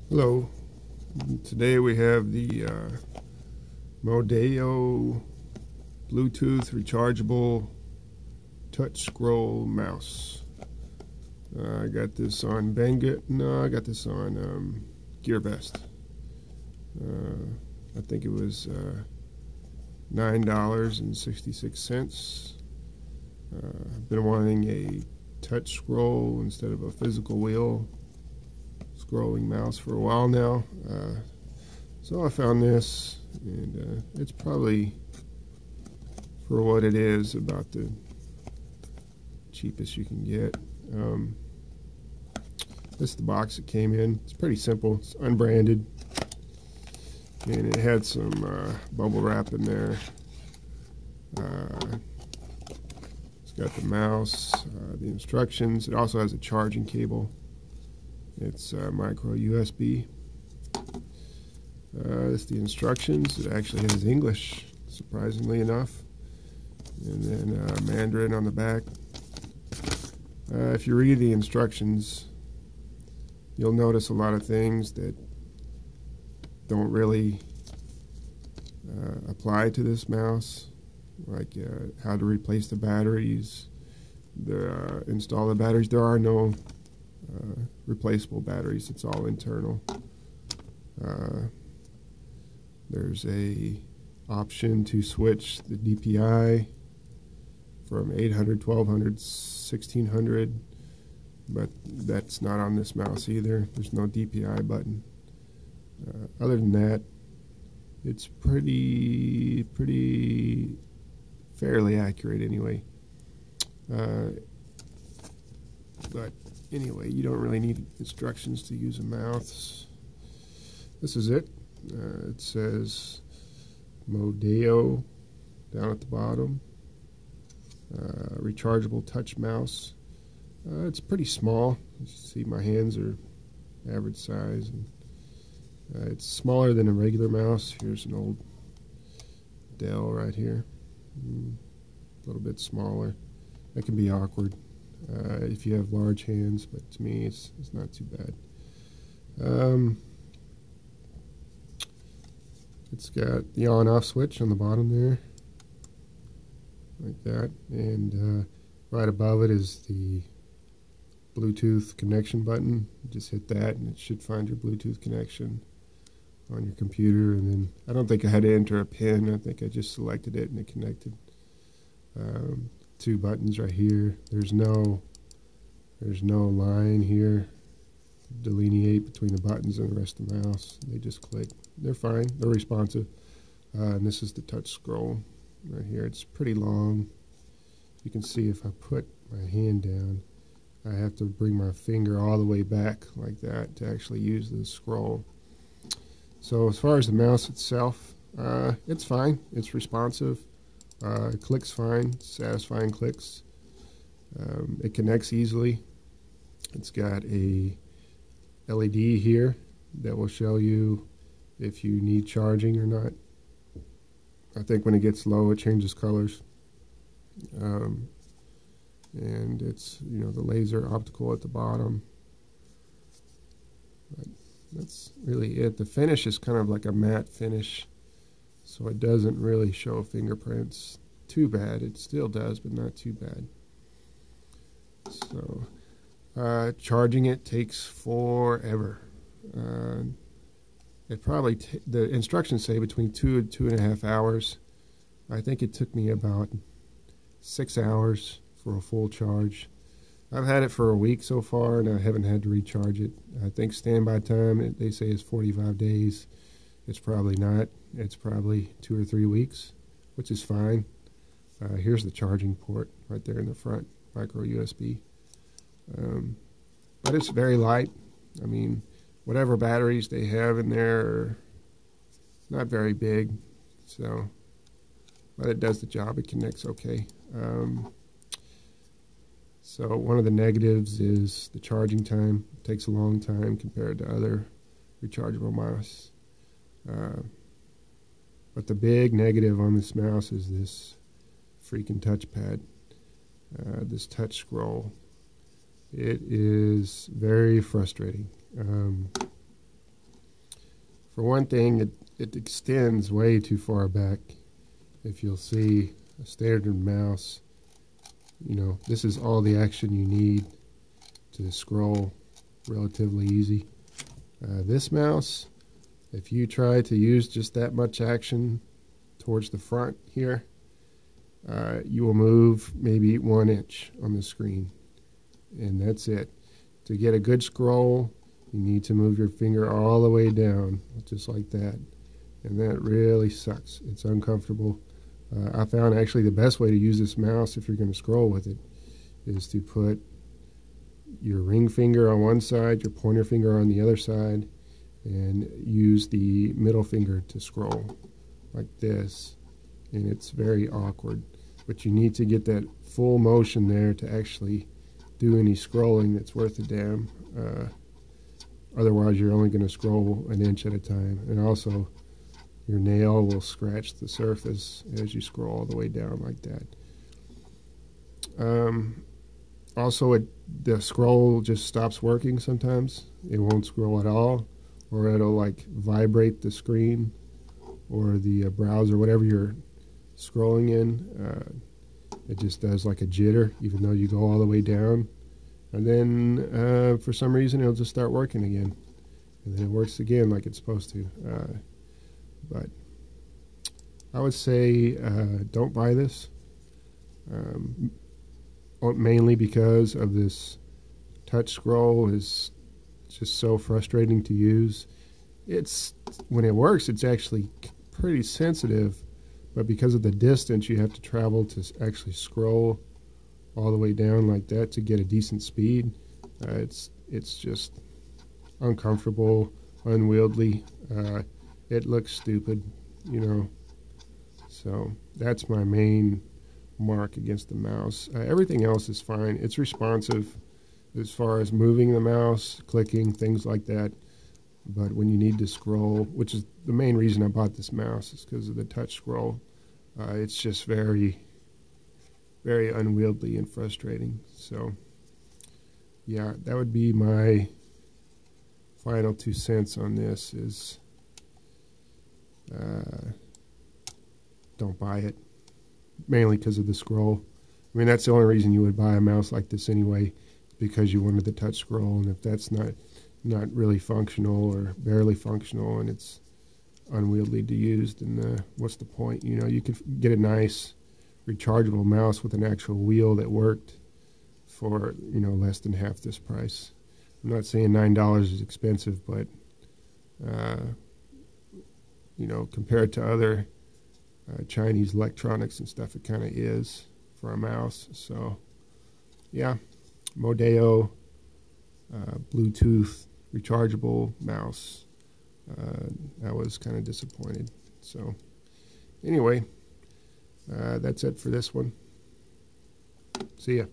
Hello. Today we have the MODAO Bluetooth rechargeable touch scroll mouse. I got this on I got this on gearbest. I think it was $9.66. I've been wanting a touch scroll instead of a physical wheel scrolling mouse for a while now, so I found this, and it's probably, for what it is, about the cheapest you can get. This is the box it came in. It's pretty simple. It's unbranded, and it had some bubble wrap in there. It's got the mouse, the instructions. It also has a charging cable. It's micro USB. It's the instructions. It actually has English, surprisingly enough, and then Mandarin on the back. If you read the instructions, you'll notice a lot of things that don't really apply to this mouse, like how to replace the batteries, install the batteries. There are no replaceable batteries. It's all internal. There's a option to switch the DPI from 800, 1200, 1600, but that's not on this mouse either. There's no DPI button. Other than that, it's pretty fairly accurate anyway. But anyway, you don't really need instructions to use a mouse. This is it. It says MODAO down at the bottom. Rechargeable touch mouse. It's pretty small. You see my hands are average size, and it's smaller than a regular mouse. Here's an old Dell right here. A little bit smaller. That can be awkward if you have large hands, but to me it's not too bad. It's got the on-off switch on the bottom there, like that, and right above it is the Bluetooth connection button. Just hit that and it should find your Bluetooth connection on your computer, and then I don't think I had to enter a pin. I think I just selected it and it connected. Two buttons right here. There's no line here to delineate between the buttons and the rest of the mouse. They just click. They're fine. They're responsive. And this is the touch scroll right here. It's pretty long. You can see if I put my hand down, I have to bring my finger all the way back like that to actually use the scroll. So as far as the mouse itself, it's fine. It's responsive. It clicks fine, satisfying clicks. It connects easily. It's got a LED here that will show you if you need charging or not. I think when it gets low, it changes colors. And it's, the laser optical at the bottom. But that's really it. The finish is kind of like a matte finish, so it doesn't really show fingerprints too bad. It still does, but not too bad. So charging it takes forever. It probably the instructions say between 2 and 2.5 hours. I think it took me about 6 hours for a full charge. I've had it for a week so far, and I haven't had to recharge it. I think standby time, they say, is 45 days. It's probably not. It's probably 2 or 3 weeks, which is fine. Here's the charging port right there in the front, micro USB. But it's very light. I mean, whatever batteries they have in there are not very big, but it does the job. It connects okay. So one of the negatives is the charging time. It takes a long time compared to other rechargeable mice. But the big negative on this mouse is this freaking touchpad, this touch scroll. It is very frustrating. For one thing, it extends way too far back. If you'll see a standard mouse, you know, this is all the action you need to scroll relatively easy. This mouse, if you try to use just that much action towards the front here, you will move maybe 1 inch on the screen, and that's it. To get a good scroll, you need to move your finger all the way down, just like that, and that really sucks. It's uncomfortable. I found actually the best way to use this mouse if you're going to scroll with it is to put your ring finger on one side, your pointer finger on the other side, and use the middle finger to scroll like this. And it's very awkward, but you need to get that full motion there to actually do any scrolling that's worth a damn. Otherwise, you're only going to scroll 1 inch at a time, and also your nail will scratch the surface as you scroll all the way down like that. Also, the scroll just stops working sometimes. It won't scroll at all, or it'll like vibrate the screen or the browser, whatever you're scrolling in. It just does like a jitter, even though you go all the way down. And then for some reason, it'll just start working again. And then it works again like it's supposed to. But I would say don't buy this, mainly because of this touch scroll is just so frustrating to use. When it works, it's actually pretty sensitive, but because of the distance you have to travel to actually scroll all the way down like that to get a decent speed, it's just uncomfortable, unwieldy. It looks stupid, you know. So that's my main mark against the mouse. Everything else is fine. It's responsive as far as moving the mouse, clicking, things like that. But when you need to scroll, which is the main reason I bought this mouse, is because of the touch scroll. It's just very, very unwieldy and frustrating. So yeah, that would be my final 2 cents on this is don't buy it, mainly because of the scroll. I mean, that's the only reason you would buy a mouse like this anyway, because you wanted the touch scroll, and if that's not really functional or barely functional and it's unwieldy to use, then what's the point? You know, you could get a nice rechargeable mouse with an actual wheel that worked for, you know, less than half this price. I'm not saying $9 is expensive, but you know, compared to other Chinese electronics and stuff, it kind of is for a mouse. So yeah, MODAO Bluetooth rechargeable mouse. I was kind of disappointed. So anyway, that's it for this one. See ya.